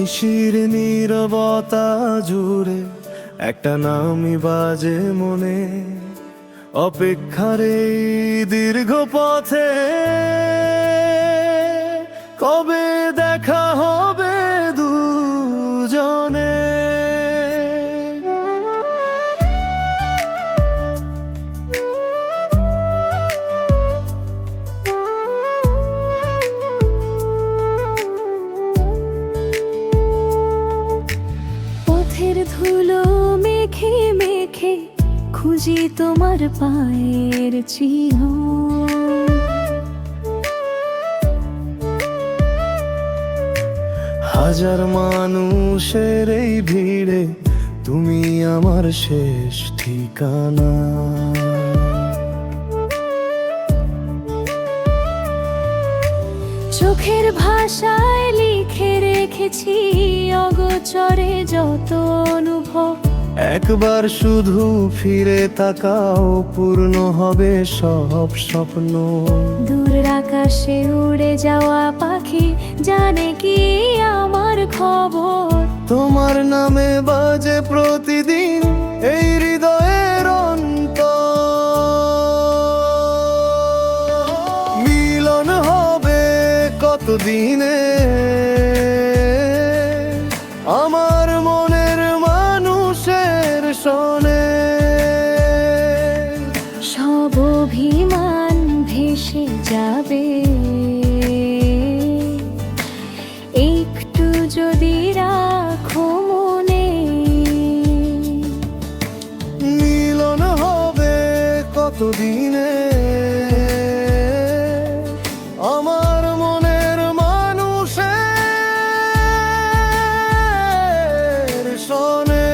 নিশির নীরবতা জুড়ে একটা নামই বাজে মনে, অপেক্ষার এই দীর্ঘ পথে কবে দেখা হবে দুজনে। পথের ধুলো মেখে মেখে খুঁজি তোমার পায়ের চিহ্ন, হাজার মানুষের এই ভিড়ে তুমি আমার শেষ ঠিকানা। চোখের ভাষায় লিখে রেখেছি অগোচরে যত অনুভব। একবার শুধু ফিরে তাকাও, পূর্ণ হবে সব স্বপ্ন। দূর আকাশে উড়ে যাওয়া পাখি জানে কি আমার খবর? তোমার নামে বাজে প্রতিদিন এই হৃদয়ের অন্তর। মিলন হবে কতদিনে আমার মনের মানুষের শোনে। সব অভিমান ভেসে যাবে একটু যদি রাখো মনে। মিলন হবে কতদিনে আমার মনের মানুষের শোনে।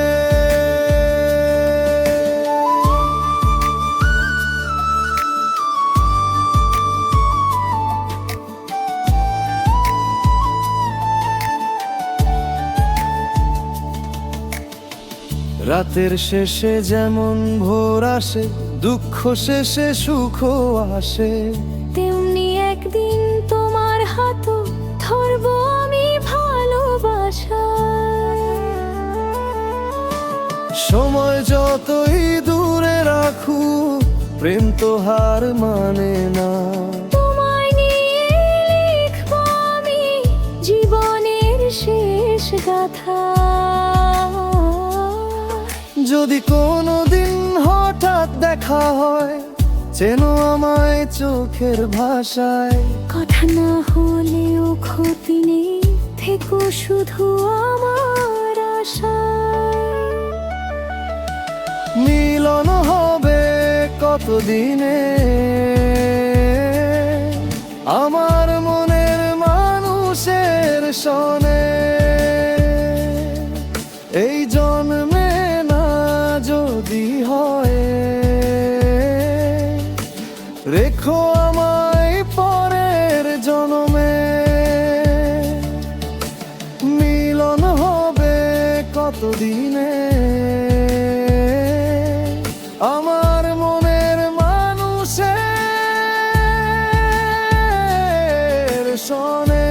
রাতের শেষে যেমন ভোর আসে, দুঃখ শেষে সুখ আসে, তেমনি একদিন তোমার হাত ধরবো আমি ভালোবাসা। সময় যতই দূরে রাখুক প্রেম তো হার মানে না। তোমায় নিয়ে লিখবো আমি জীবনের শেষ গাথা। যদি কোনোদিন হঠাৎ দেখা হয়, চেনো আমায় চোখের ভাষায়। কথা না হলেও ক্ষতি নেই, থেকো শুধু আমার আশায়। মিলন হবে কতদিনে আমার মনের মানুষের শোনে। এই জন্মে না যদি হয়, রেখো আমায় পরের জন্মে। মিলন হবে কতদিনে আমার মনের মানুষের শোনে।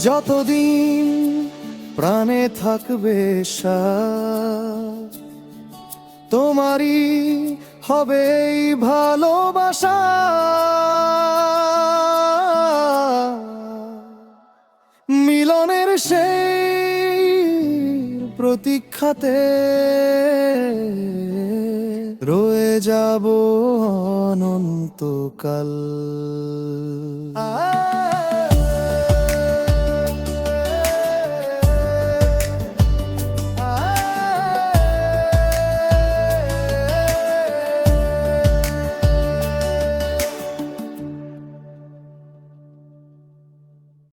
যতদিন প্রাণে থাকবে শ্বাস, তোমারই হবে এই ভালোবাসা। মিলনের সেই প্রতীক্ষাতে রয়ে যাব অনন্তকাল।